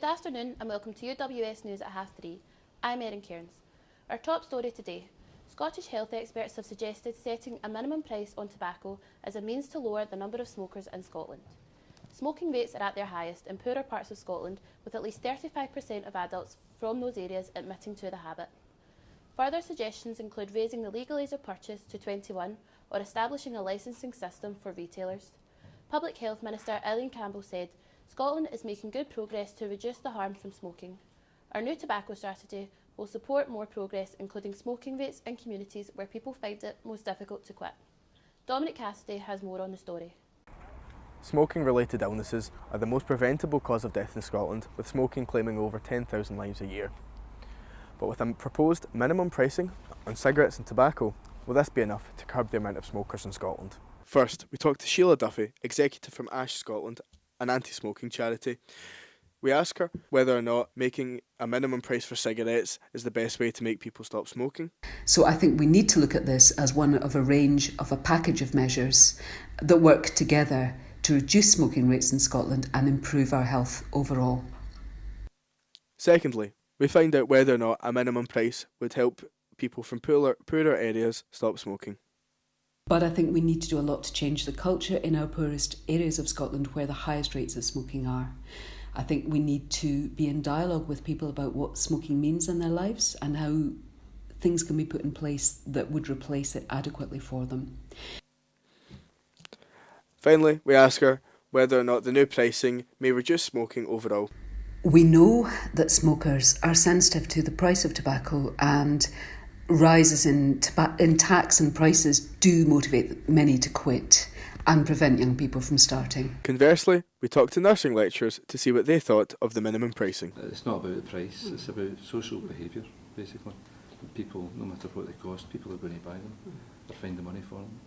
Good afternoon and welcome to UWS News at 3:30. I'm Erin Kearns. Our top story today: Scottish health experts have suggested setting a minimum price on tobacco as a means to lower the number of smokers in Scotland. Smoking rates are at their highest in poorer parts of Scotland, with at least 35% of adults from those areas admitting to the habit. Further suggestions include raising the legal age of purchase to 21 or establishing a licensing system for retailers. Public Health Minister Erin Campbell said, "Scotland is making good progress to reduce the harm from smoking. Our new tobacco strategy will support more progress, including smoking rates in communities where people find it most difficult to quit." Dominic Cassidy has more on the story. Smoking-related illnesses are the most preventable cause of death in Scotland, with smoking claiming over 10,000 lives a year. But with a proposed minimum pricing on cigarettes and tobacco, will this be enough to curb the amount of smokers in Scotland? First, we talked to Sheila Duffy, executive from Ash Scotland, an anti-smoking charity. We ask her whether or not making a minimum price for cigarettes is the best way to make people stop smoking. So I think we need to look at this as one of a range of a package of measures that work together to reduce smoking rates in Scotland and improve our health overall. Secondly, we find out whether or not a minimum price would help people from poorer areas stop smoking. But I think we need to do a lot to change the culture in our poorest areas of Scotland where the highest rates of smoking are. I think we need to be in dialogue with people about what smoking means in their lives and how things can be put in place that would replace it adequately for them. Finally, we ask her whether or not the new pricing may reduce smoking overall. We know that smokers are sensitive to the price of tobacco, and rises in tax and prices do motivate many to quit and prevent young people from starting. Conversely, we talked to nursing lecturers to see what they thought of the minimum pricing. It's not about the price, it's about social behaviour, basically. People, no matter what they cost, people are going to buy them or find the money for them.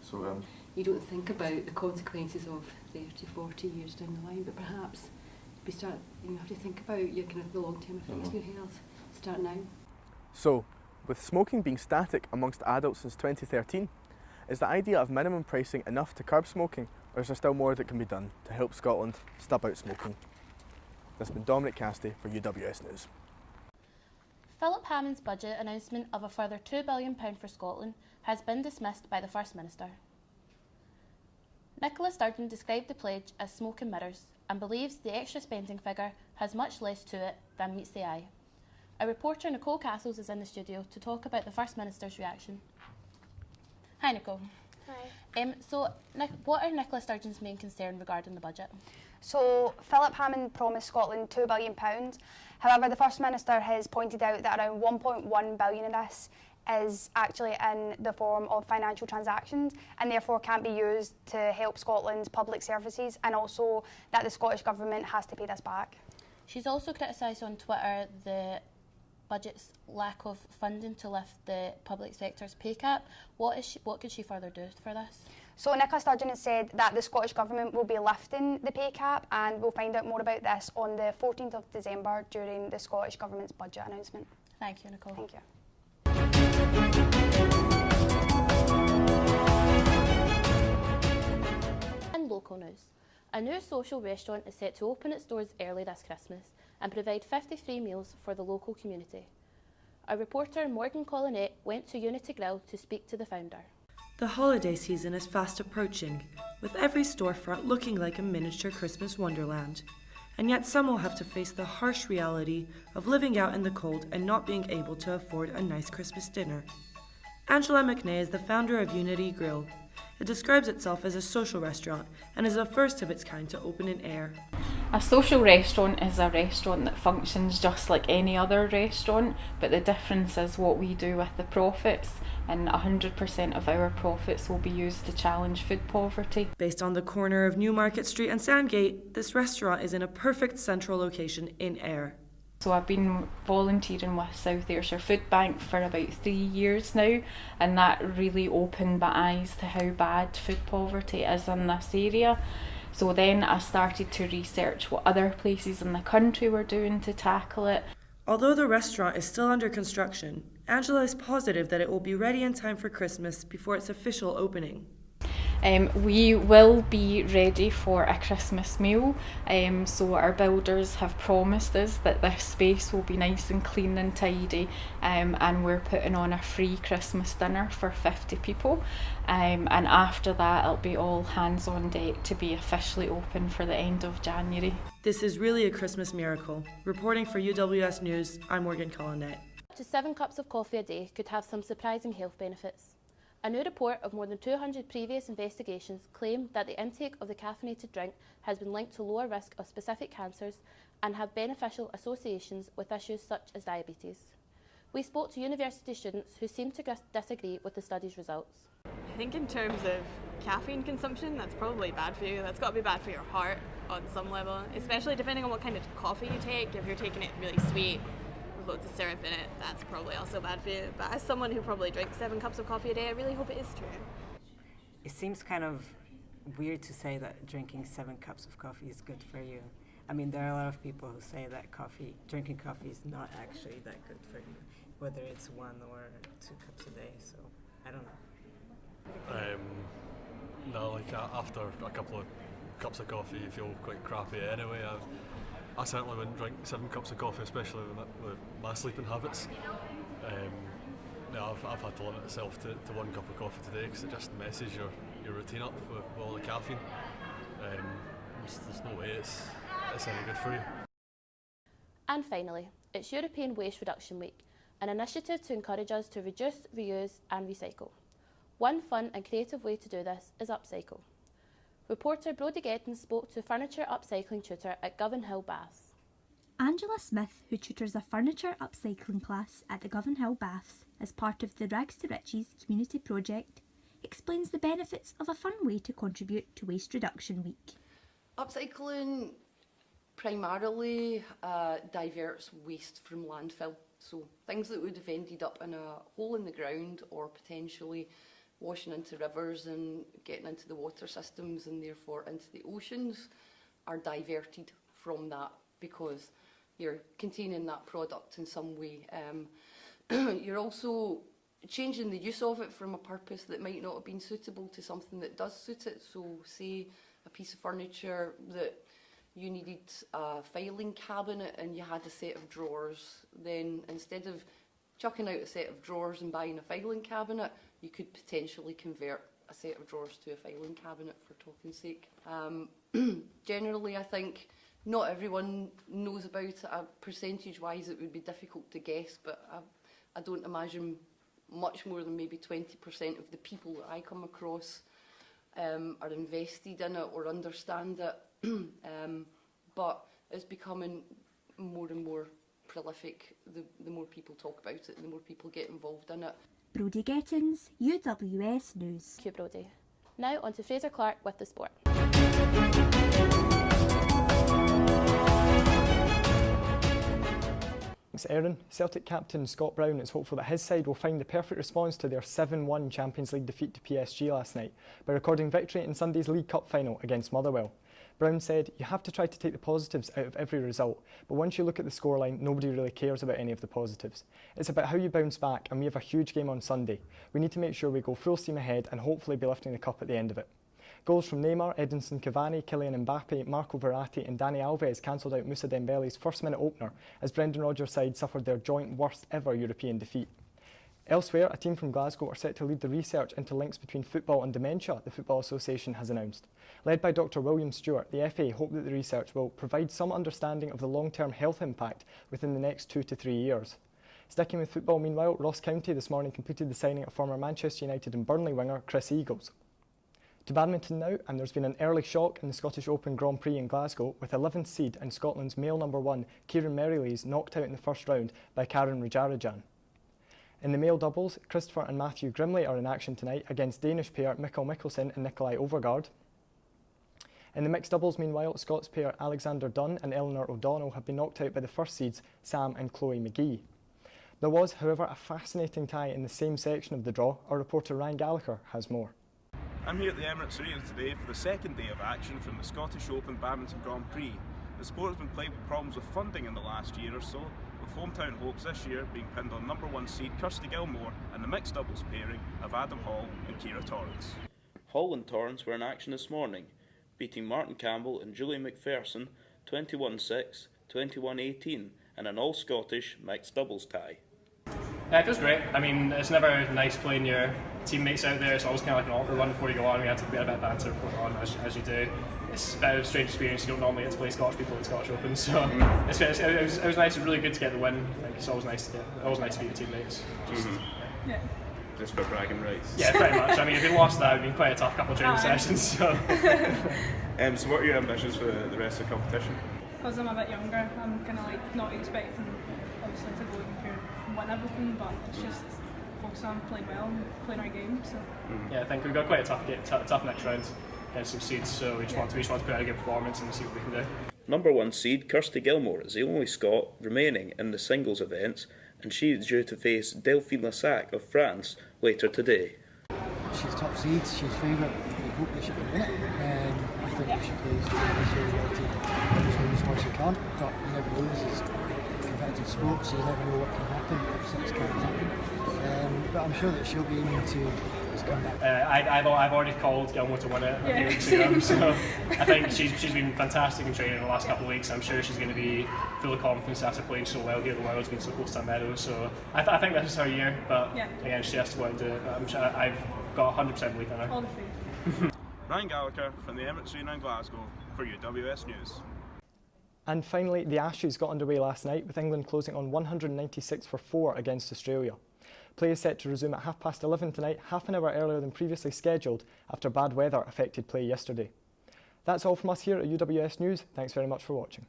So, you don't think about the consequences of 30, 40 years down the line, but perhaps you have to think about your kind of the long-term effects of your health. Start now. So, with smoking being static amongst adults since 2013, is the idea of minimum pricing enough to curb smoking, or is there still more that can be done to help Scotland stub out smoking? This has been Dominic Cassidy for UWS News. Philip Hammond's budget announcement of a further £2 billion for Scotland has been dismissed by the First Minister. Nicola Sturgeon described the pledge as smoke and mirrors and believes the extra spending figure has much less to it than meets the eye. Our reporter Nicole Castles is in the studio to talk about the First Minister's reaction. Hi Nicole. Hi. Nick, what are Nicola Sturgeon's main concern regarding the budget? So Philip Hammond promised Scotland £2 billion. However, the First Minister has pointed out that around £1.1 billion of this is actually in the form of financial transactions and therefore can't be used to help Scotland's public services, and also that the Scottish Government has to pay this back. She's also criticised on Twitter the budget's lack of funding to lift the public sector's pay cap. What could she further do for this? So Nicola Sturgeon has said that the Scottish Government will be lifting the pay cap, and we'll find out more about this on the 14th of December during the Scottish Government's budget announcement. Thank you, Nicole. Thank you. In local news, a new social restaurant is set to open its doors early this Christmas and provide 53 meals for the local community. Our reporter Morgan Collinette went to Unity Grill to speak to the founder. The holiday season is fast approaching, with every storefront looking like a miniature Christmas wonderland. And yet some will have to face the harsh reality of living out in the cold and not being able to afford a nice Christmas dinner. Angela McNay is the founder of Unity Grill. It describes itself as a social restaurant and is the first of its kind to open in Ayr. A social restaurant is a restaurant that functions just like any other restaurant, but the difference is what we do with the profits, and 100% of our profits will be used to challenge food poverty. Based on the corner of Newmarket Street and Sandgate, this restaurant is in a perfect central location in Ayr. So I've been volunteering with South Ayrshire Food Bank for about 3 years now, and that really opened my eyes to how bad food poverty is in this area. So then I started to research what other places in the country were doing to tackle it. Although the restaurant is still under construction, Angela is positive that it will be ready in time for Christmas before its official opening. We will be ready for a Christmas meal, so our builders have promised us that this space will be nice and clean and tidy, and we're putting on a free Christmas dinner for 50 people, and after that it'll be all hands on deck to be officially open for the end of January. This is really a Christmas miracle. Reporting for UWS News, I'm Morgan Collinette. Up to 7 cups of coffee a day could have some surprising health benefits. A new report of more than 200 previous investigations claim that the intake of the caffeinated drink has been linked to lower risk of specific cancers and have beneficial associations with issues such as diabetes. We spoke to university students who seemed to disagree with the study's results. I think in terms of caffeine consumption, that's probably bad for you. That's got to be bad for your heart on some level, especially depending on what kind of coffee you take. If you're taking it really sweet, loads of syrup in it, that's probably also bad for you. But as someone who probably drinks 7 cups of coffee a day, I really hope it is true. It seems kind of weird to say that drinking 7 cups of coffee is good for you. I mean, there are a lot of people who say that drinking coffee is not actually that good for you, whether it's 1 or 2 cups a day, so I don't know. No, like after a couple of cups of coffee you feel quite crappy anyway. I certainly wouldn't drink 7 cups of coffee, especially with my sleeping habits. I've had to limit myself to 1 cup of coffee today because it just messes your routine up with all the caffeine. There's no way it's any good for you. And finally, it's European Waste Reduction Week, an initiative to encourage us to reduce, reuse and recycle. One fun and creative way to do this is upcycle. Reporter Brodie Geddins spoke to furniture upcycling tutor at Govan Hill, Baths. Angela Smith, who tutors a furniture upcycling class at the Govan Hill, Baths as part of the Rags to Riches community project, explains the benefits of a fun way to contribute to Waste Reduction Week. Upcycling primarily diverts waste from landfill, so things that would have ended up in a hole in the ground or potentially washing into rivers and getting into the water systems and therefore into the oceans are diverted from that because you're containing that product in some way. You're also changing the use of it from a purpose that might not have been suitable to something that does suit it. So say a piece of furniture that you needed a filing cabinet and you had a set of drawers, then instead of chucking out a set of drawers and buying a filing cabinet, you could potentially convert a set of drawers to a filing cabinet, for talking sake. Generally, I think not everyone knows about it. Percentage-wise, it would be difficult to guess, but I don't imagine much more than maybe 20% of the people that I come across are invested in it or understand it. But it's becoming more and more prolific. The more people talk about it, the more people get involved in it. Brodie Geddins, UWS News. Thank you, Brodie. Now on to Fraser Clarke with the sport. Thanks, Erin. Celtic captain Scott Brown is hopeful that his side will find the perfect response to their 7-1 Champions League defeat to PSG last night by recording victory in Sunday's League Cup final against Motherwell. Brown said, "You have to try to take the positives out of every result, but once you look at the scoreline, nobody really cares about any of the positives. It's about how you bounce back, and we have a huge game on Sunday. We need to make sure we go full steam ahead and hopefully be lifting the cup at the end of it." Goals from Neymar, Edinson Cavani, Kylian Mbappe, Marco Verratti and Dani Alves cancelled out Moussa Dembele's first-minute opener as Brendan Rodgers' side suffered their joint worst-ever European defeat. Elsewhere, a team from Glasgow are set to lead the research into links between football and dementia, the Football Association has announced. Led by Dr William Stewart, the FA hope that the research will provide some understanding of the long-term health impact within the next 2 to 3 years. Sticking with football meanwhile, Ross County this morning completed the signing of former Manchester United and Burnley winger Chris Eagles. To badminton now, and there's been an early shock in the Scottish Open Grand Prix in Glasgow with 11th seed and Scotland's male number 1, Kieran Merrilees, knocked out in the first round by Karen Rajarajan. In the male doubles, Christopher and Matthew Grimley are in action tonight against Danish pair Mikkel Mikkelsen and Nikolai Overgaard. In the mixed doubles, meanwhile, Scots pair Alexander Dunn and Eleanor O'Donnell have been knocked out by the first seeds Sam and Chloe McGee. There was, however, a fascinating tie in the same section of the draw. Our reporter Ryan Gallagher has more. I'm here at the Emirates Arena today for the second day of action from the Scottish Open Badminton Grand Prix. The sport has been plagued with problems with funding in the last year or so, with hometown hopes this year being pinned on number 1 seed Kirsty Gilmore and the mixed doubles pairing of Adam Hall and Ciara Torrance. Hull and Torrance were in action this morning, beating Martin Campbell and Julie McPherson 21-6, 21-18 in an all-Scottish mixed doubles tie. Yeah, it feels great. I mean, it's never nice playing your teammates out there. It's always kind of like an awkward one before you go on. We had to be a bit of banter before you go on, as you do. It's a bit of a strange experience. You don't normally get to play Scottish people at Scottish Open, so it was nice. Really good to get the win. Like, it's always nice to beat your teammates. Yeah. Just for bragging rights. Yeah, pretty much. I mean, if you lost that, it would have been quite a tough couple of training sessions. So. So what are your ambitions for the rest of the competition? Because I'm a bit younger, I'm kind of like not expecting obviously to go and win everything, but it's just focusing on playing well and playing our game. So. Yeah, I think we've got quite a tough next round against some seeds, so we just want to put out a good performance and see what we can do. Number 1 seed Kirsty Gilmore is the only Scot remaining in the singles events, and she is due to face Delphine Lassac of France later today. She's top seed, she's favourite, we hope that she can win it. I think we should play this year's world team as much as you can, but you never know, this is competitive sport, so you never know what can happen, things can happen. But I'm sure that she'll be aiming to come back. I've already called Gilmore to win it a few weeks ago, so I think she's been fantastic in training in the last couple of weeks. I'm sure she's going to be full of confidence after playing so well here. The world's been so close to a medal, so I think this is her year, but again, she has to go out and do it. I'm sure I've got 100% belief in her. All the faith. Ryan Gallagher from the Emirates Arena in Glasgow for UWS News. And finally, the Ashes got underway last night, with England closing on 196 for 4 against Australia. Play is set to resume at 11:30 tonight, half an hour earlier than previously scheduled after bad weather affected play yesterday. That's all from us here at UWS News. Thanks very much for watching.